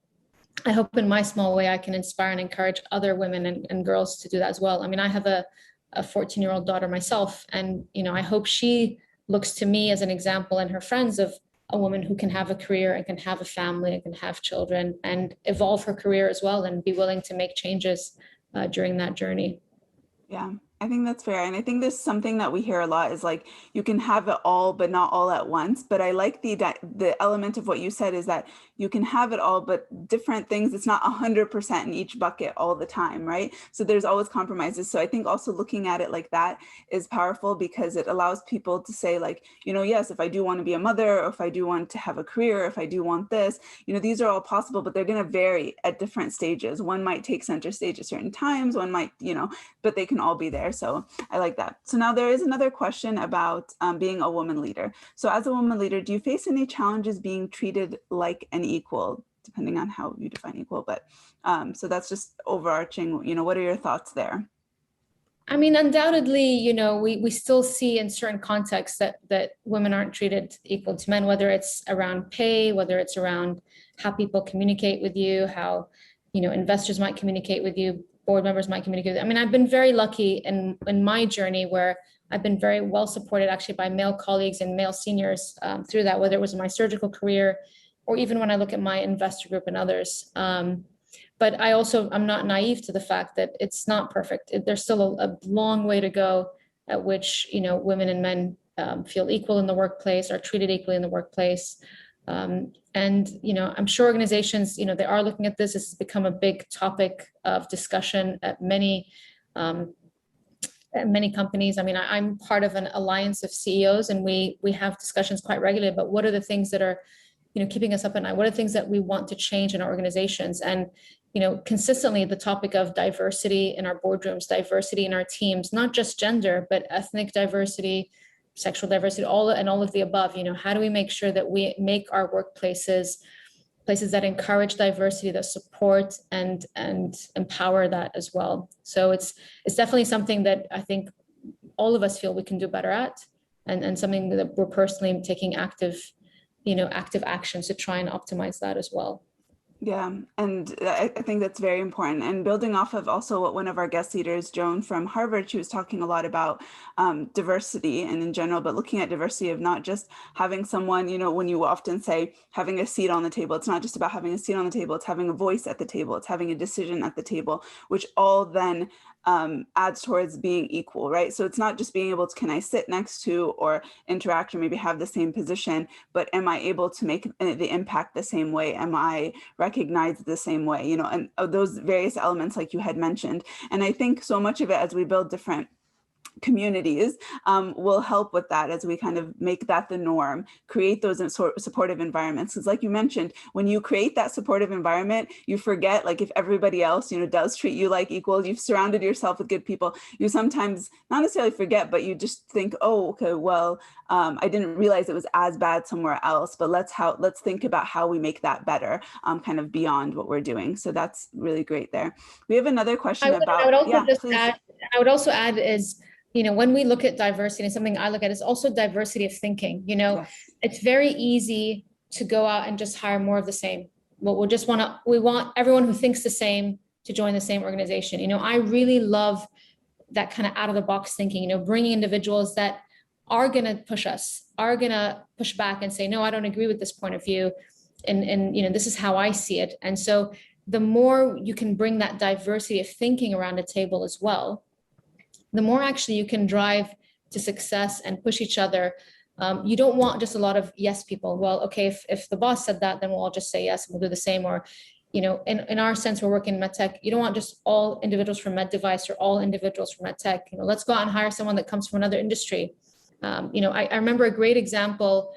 I hope in my small way, I can inspire and encourage other women and girls to do that as well. I mean, I have a 14-year-old daughter myself, and, I hope she looks to me as an example and her friends of a woman who can have a career and can have a family and can have children and evolve her career as well and be willing to make changes during that journey. Yeah, I think that's fair. And I think there's something that we hear a lot is like, you can have it all, but not all at once. But I like the element of what you said is that you can have it all, but different things. It's not 100% in each bucket all the time, right? So there's always compromises. So I think also looking at it like that is powerful, because it allows people to say like, yes, if I do want to be a mother, or if I do want to have a career, if I do want this, these are all possible, but they're going to vary at different stages. One might take center stage at certain times, one might, but they can all be there. So I like that. So now there is another question about being a woman leader. So as a woman leader, do you face any challenges being treated like an equal, depending on how you define equal? But so that's just overarching, what are your thoughts there? I mean, undoubtedly, we still see in certain contexts that women aren't treated equal to men, whether it's around pay, whether it's around how people communicate with you, how investors might communicate with you, board members might communicate with you. I mean, I've been very lucky in my journey where I've been very well supported actually by male colleagues and male seniors through that, whether it was in my surgical career or even when I look at my investor group and others. But I'm not naive to the fact that it's not perfect. There's still a long way to go at which, women and men feel equal in the workplace, are treated equally in the workplace. And, I'm sure organizations, they are looking at this. This has become a big topic of discussion at many companies. I mean, I'm part of an alliance of CEOs, and we have discussions quite regularly about what are the things that are, keeping us up at night. What are the things that we want to change in our organizations? And, consistently the topic of diversity in our boardrooms, diversity in our teams, not just gender, but ethnic diversity, sexual diversity, all of the above. How do we make sure that we make our workplaces places that encourage diversity, that support and empower that as well? So it's definitely something that I think all of us feel we can do better at, and something that we're personally taking active actions to try and optimize that as well. Yeah, and I think that's very important. And building off of also what one of our guest leaders, Joan from Harvard, she was talking a lot about diversity and in general, but looking at diversity of not just having someone, when you often say having a seat on the table, it's not just about having a seat on the table, it's having a voice at the table, it's having a decision at the table, which all then adds towards being equal, right? So it's not just being able to, can I sit next to or interact or maybe have the same position, but am I able to make the impact the same way? Am I recognized the same way? And those various elements like you had mentioned. And I think so much of it as we build different communities will help with that as we kind of make that the norm, create those supportive environments. Because like you mentioned, when you create that supportive environment, you forget, like if everybody else, does treat you like equal, you've surrounded yourself with good people, you sometimes not necessarily forget, but you just think, oh, okay, well, I didn't realize it was as bad somewhere else, but let's think about how we make that better, kind of beyond what we're doing. So that's really great there. We have another question about, I would also add is, when we look at diversity, and something I look at is also diversity of thinking. Yes. It's very easy to go out and just hire more of the same. Well, we want everyone who thinks the same to join the same organization. I really love that kind of out of the box thinking, bringing individuals that are going to push us, are going to push back and say, no, I don't agree with this point of view. And this is how I see it. And so the more you can bring that diversity of thinking around a table as well, the more actually you can drive to success and push each other. You don't want just a lot of yes people. Well, okay, if the boss said that, then we'll all just say yes, and we'll do the same. Or, in our sense, we're working in medtech. You don't want just all individuals from med device or all individuals from medtech. Let's go out and hire someone that comes from another industry. I remember a great example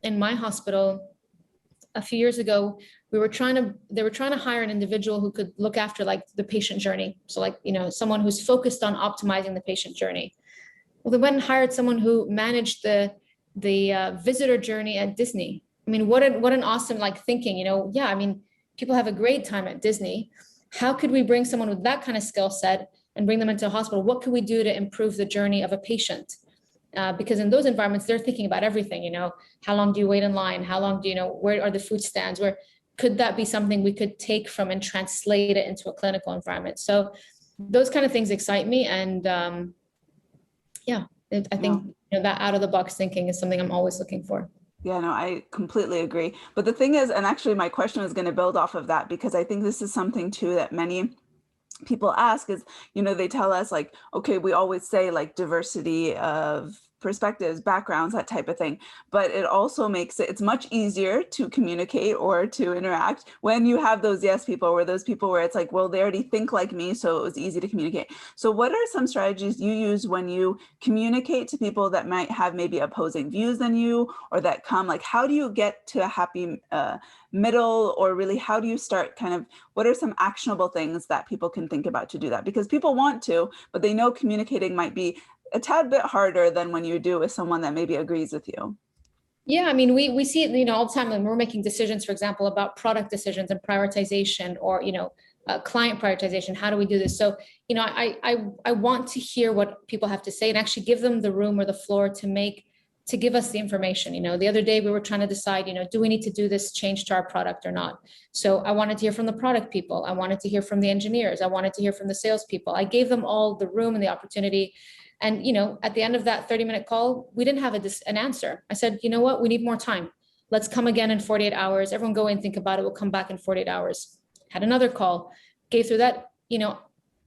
in my hospital a few years ago. They were trying to hire an individual who could look after like the patient journey. So someone who's focused on optimizing the patient journey. Well, they went and hired someone who managed the visitor journey at Disney. I mean, what an awesome thinking, yeah, I mean, people have a great time at Disney. How could we bring someone with that kind of skill set and bring them into a hospital? What could we do to improve the journey of a patient? Because in those environments, they're thinking about everything, how long do you wait in line? How long do where are the food stands? Where could that be something we could take from and translate it into a clinical environment? So those kind of things excite me. And I think that out of the box thinking is something I'm always looking for. Yeah, no, I completely agree. But the thing is, and actually my question was going to build off of that, because I think this is something too that many people ask is, they tell us like, okay, we always say like diversity of perspectives, backgrounds, that type of thing. But it also makes it's much easier to communicate or to interact when you have those yes people, or those people where it's like, well, they already think like me, so it was easy to communicate. So what are some strategies you use when you communicate to people that might have maybe opposing views than you, or that come, like, how do you get to a happy middle, or really how do you start what are some actionable things that people can think about to do that? Because people want to, but they know communicating might be a tad bit harder than when you do with someone that maybe agrees with you. Yeah, I mean, we see it, all the time when we're making decisions, for example, about product decisions and prioritization, or, client prioritization. How do we do this? So, I want to hear what people have to say and actually give them the room or the floor to make to give us the information. The other day we were trying to decide, do we need to do this change to our product or not? So I wanted to hear from the product people. I wanted to hear from the engineers. I wanted to hear from the salespeople. I gave them all the room and the opportunity. And, at the end of that 30-minute call, we didn't have an answer. I said, you know what, we need more time. Let's come again in 48 hours. Everyone go and think about it. We'll come back in 48 hours. Had another call, gave through that.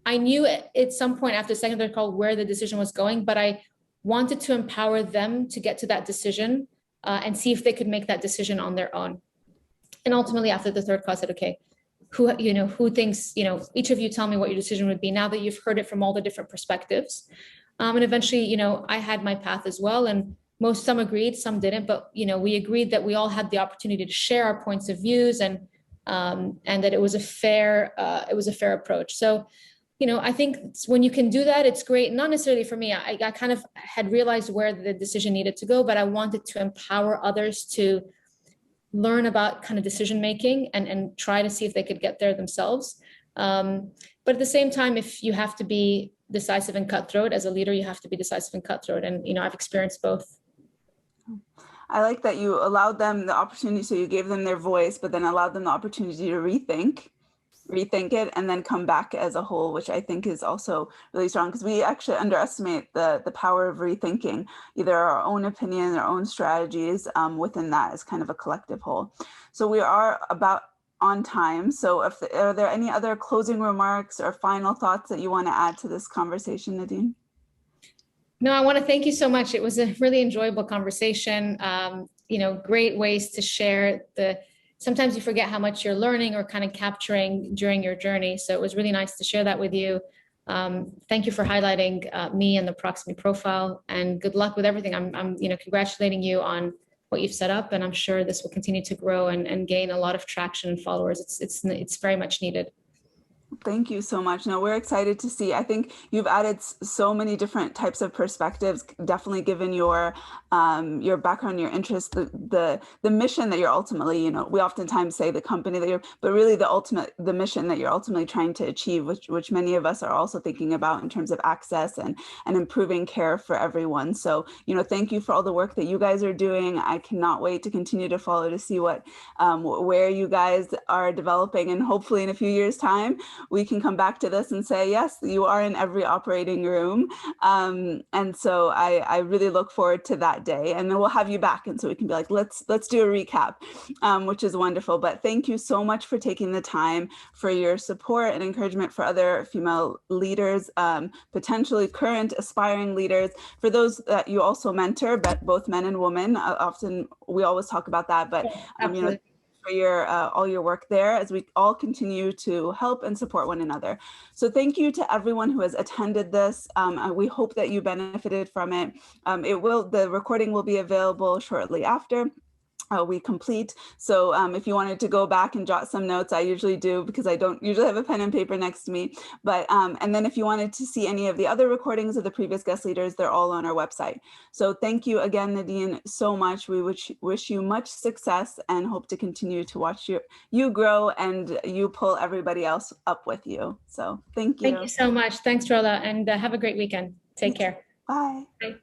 I knew at some point after the second, third call where the decision was going, but I wanted to empower them to get to that decision and see if they could make that decision on their own. And ultimately, after the third call, I said, okay, who thinks, each of you tell me what your decision would be now that you've heard it from all the different perspectives. And eventually, I had my path as well. And some agreed, some didn't, but, we agreed that we all had the opportunity to share our points of views and that it was a fair approach. So, I think when you can do that, it's great. Not necessarily for me. I kind of had realized where the decision needed to go, but I wanted to empower others to learn about kind of decision making and try to see if they could get there themselves. But at the same time, if you have to be decisive and cutthroat as a leader, you have to be decisive and cutthroat. And, I've experienced both. I like that you allowed them the opportunity. So you gave them their voice, but then allowed them the opportunity to rethink it and then come back as a whole, which I think is also really strong, because we actually underestimate the power of rethinking either our own opinion, our own strategies within that as kind of a collective whole. So we are about on time. So are there any other closing remarks or final thoughts that you want to add to this conversation, Nadine? No, I want to thank you so much. It was a really enjoyable conversation. Great ways to share sometimes you forget how much you're learning or kind of capturing during your journey. So it was really nice to share that with you. Thank you for highlighting me and the Proximie profile, and good luck with everything. I'm congratulating you on what you've set up, and I'm sure this will continue to grow and gain a lot of traction and followers. It's very much needed. Thank you so much. No, we're excited to see. I think you've added so many different types of perspectives, definitely given your background, your interest, the mission that you're ultimately, we oftentimes say the company that you're, but really the mission that you're ultimately trying to achieve, which many of us are also thinking about in terms of access and improving care for everyone. So, thank you for all the work that you guys are doing. I cannot wait to continue to follow to see where you guys are developing, and hopefully in a few years' time, we can come back to this and say, yes, you are in every operating room. And so I really look forward to that day, and then we'll have you back. And so we can be like, let's do a recap, which is wonderful. But thank you so much for taking the time, for your support and encouragement for other female leaders, potentially current aspiring leaders, for those that you also mentor, but both men and women. Often we always talk about that, but for your all your work there as we all continue to help and support one another. So thank you to everyone who has attended this. We hope that you benefited from it. The recording will be available shortly after we complete. So if you wanted to go back and jot some notes, I usually do, because I don't usually have a pen and paper next to me. But and then if you wanted to see any of the other recordings of the previous guest leaders, they're all on our website. So thank you again, Nadine, so much. We wish you much success and hope to continue to watch you grow and you pull everybody else up with you. So thank you. Thank you so much. Thanks, Rola, and have a great weekend. Take care. Bye. Bye.